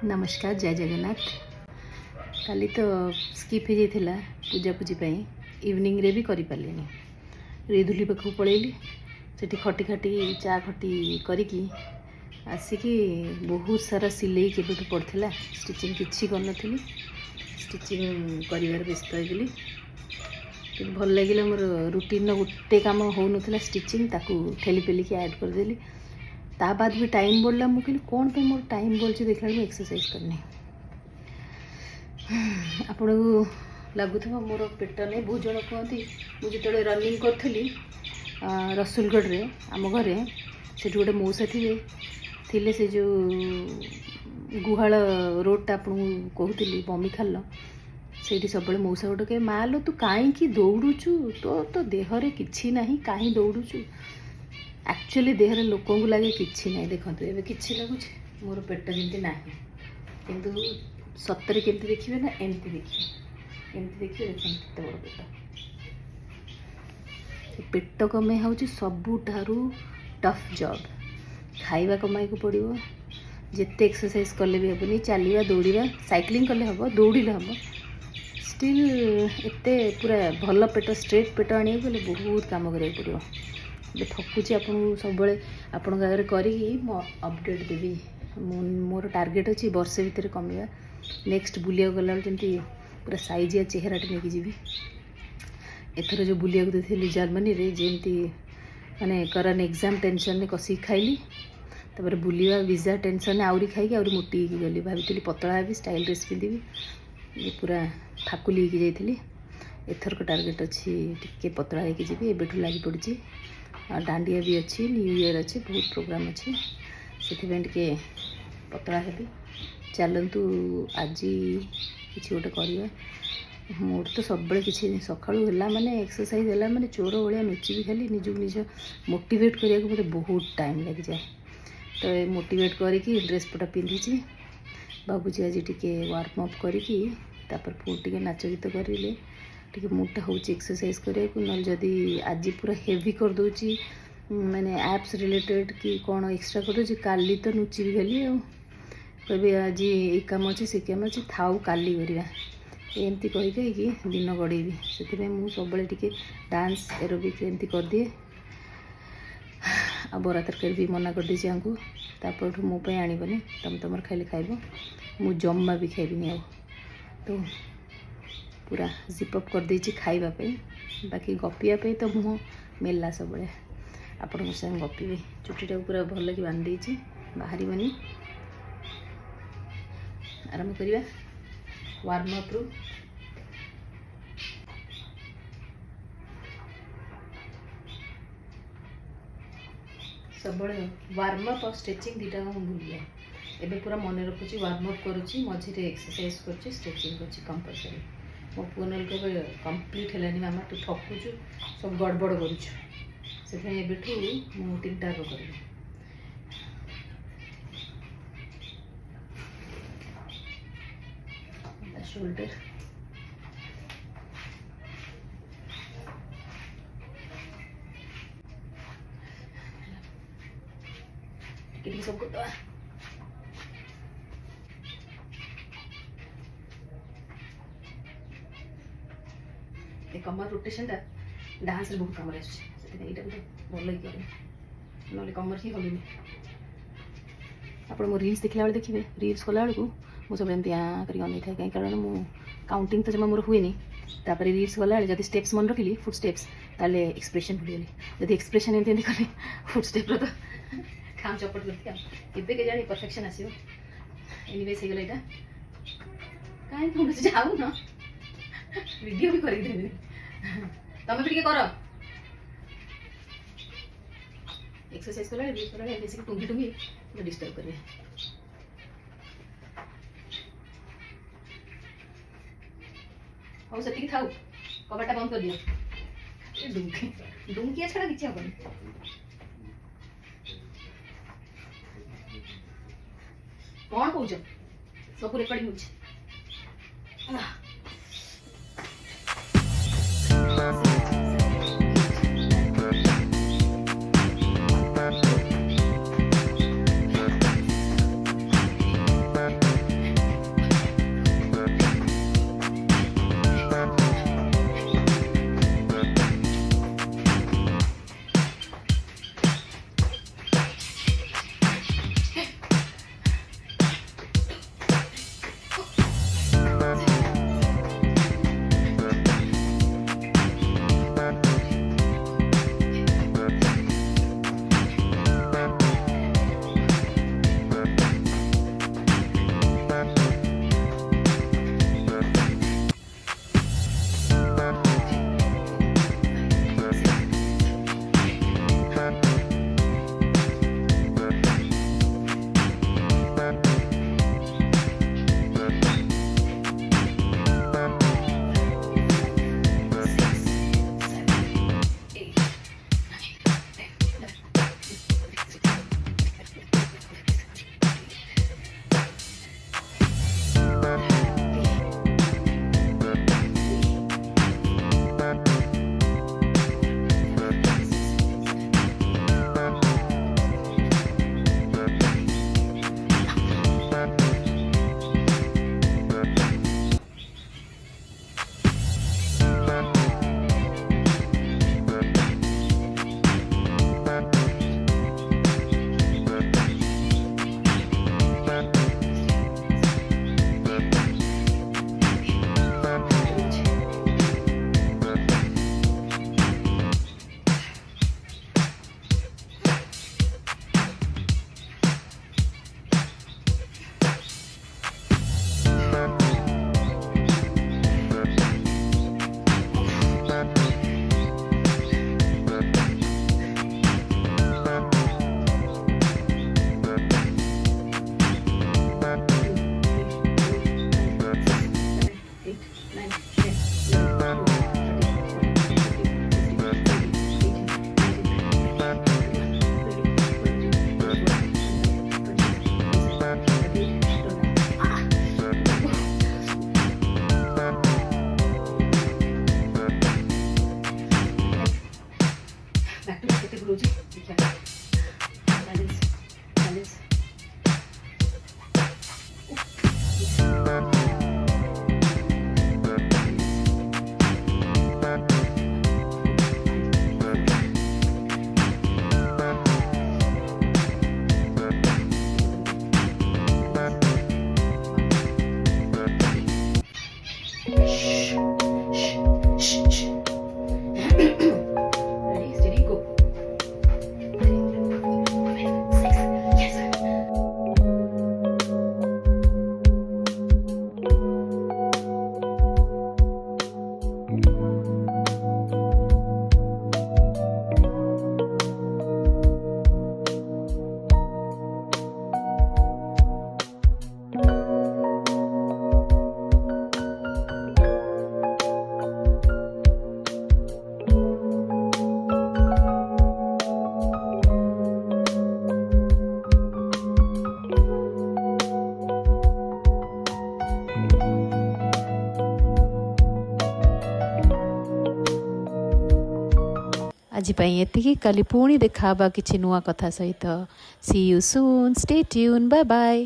नमस्कार जय जगन्नाथ। काली तो स्किप हो जाता पूजा पूजी इवनिंग रे भी करी पारे रिधुली पाखक पलैली से खटी खाटी चा खटी करी आसिकी बहुत सारा सिले के पड़ता स्टिचिंग किसी कर स्टिचिंग कर व्यस्त होगी कि भल लगे मोर रुटीन गोटे कम हो ना स्टिचिंग ताकू ठेली पेलिकी ऐड करदेली ता बाद भी टाइम बढ़ला मुझे कौन पे मोर टाइम बढ़ी देखला एक्सरसाइज करनी आपन को लगुथ मोर पेट नहीं बहुत जन कहती मुझे जो रनिंग करी रसुलगढ़ रे आम घरे से गोटे मौसा थे से जो गुहाल रोडटा आपन कहती बमी खाल से सब मौसा गोटे कहे मालो तू कहीं दौड़ुचु तो देहरे किछि नहीं कहीं दौड़ुचु एक्चुअली देहरे लोक लगे कि ना देखते ए कि लगुच मोर पेट जमी ना किंतु सतरे केमती देखिए ना एमती देखिए देखते बड़ पेट पेट कमे हूँ सबुठारु टफ जॉब खाइबा कमाई को पड़ो जिते एक्सरसाइज कले भी हेनी चलवा दौड़ा साइक्लिंग कले हम दौड़े हम स्टिल एते पूरा भल पेट स्ट्रेट पेट आने बहुत काम करा पड़ो थकुची आपन सब आपण आगे करी अपडेट देवी मोर टार्गेट अच्छी वर्षे भितर कमिया नेक्स्ट बुलिया गला जमी पूरा साइजिया चेहराटे नहीं जीवी एथर जो बुलिया देती जर्मनी रे जमती माने करन एग्जाम टेंशन ने कसी खाइली तापर बुलिया वीजा टेंशन आउरी खाई आउरी मोटी गली भाभी पतला भी स्टाइल ड्रेस पिंधि पूरा फाकुली जाइली एथर को टार्गेट अच्छी टिके पतला होगी जी एबेठू लगी पड़ी डांडिया भी अच्छी न्यू ईयर अच्छी बहुत प्रोग्राम अच्छी से पतला हेबी चलतु आज कि गोटे करवा मोर तो सब किसी सका माने एक्सरसाइज है माने चोर भाया नुचिबी खाली निजक निज मोटिवेट करने को मत बहुत टाइम लग जाए तो मोटिवेट करके ड्रेस पटा पिंधि भावुँ आज टी वार्म अप करके पुणी नाच गीत करें टी मुडा हूँ एक्सरसाइज करने को ना जदि आज पूरा हेवी कर दूची माने एप्स रिलेटेड कि कौन एक्सट्रा कर दूची काली तो नुचिबी खाली कभी आज ये काम अच्छे से काम अच्छे थाऊ काली करवा एमती कही दिन गड़ेबी से मुझे सब टे डांस एरोबिक एमती कर दिए आ बरा तरकारी भी मना कर दीजिए को तापर मोपाई आणबनी तुम तुम खाली खाइब मु जम्मा भी खाइबी आ तो पूरा जिपअप कर देछि खाइबापे बाकी गपियापे तो मुह मेला सब आपण संग गपी चुटीटा पूरा भल लगे बांध देछि बाहरी बनी आरंभ करिया वार्म अप रु सब वार्म अप और स्ट्रेचिंग दुटा भूल जाए एबे पूरा मन रखुची वार्म अप करुची मझे एक्सरसाइज करुची स्ट्रेचिंग करुची कंपलसरी मो पुआ नल कंप्लीट है मामा तू थकुचु सब गड़बड़ करुचु से एबेठू मु तीन टाक कर शोल्डर सब करदे कमर रोटेशन टा डांस रे बहुत कम आटा भल लगे ना कमर ही हलुनि आप रिल्स देखला बेले देखिए रिल्स कला बेलू मुझे सब एमती कर अन कहीं कारण मु काउंटिंग तो जमा मोर हुए तापर रिल्स कला जब स्टेप्स मन रखिली फुट स्टेप्स ताले एक्सप्रेशन भूलिगली जब एक्सप्रेशन एमती कले फुट स्टेप तो काम चपट करती के जानी परफेक्शन आसो एनिवेज हो गला यहाँ कहीं तुम जाऊ न वीडियो भी करदेवी तुम भी कर एक्सरसाइज कला बेसिक टुंगी टुंगी डिस्टर्ब करें हाँ से था कबाटा बंद कर दिया डुंकिया छड़ा किसी हेनी कौन कौच सब रेकर्डिंग हो आज ପାଇଁ ଏତିକି କାଲି ପୁଣି ଦେଖା ହେବା କିଛି ନୂଆ କଥା ସହିତ ସି ୟୁ ସୁନ୍ ଷ୍ଟେ ଟ୍ୟୁନ୍ ବାଏ ବାଏ।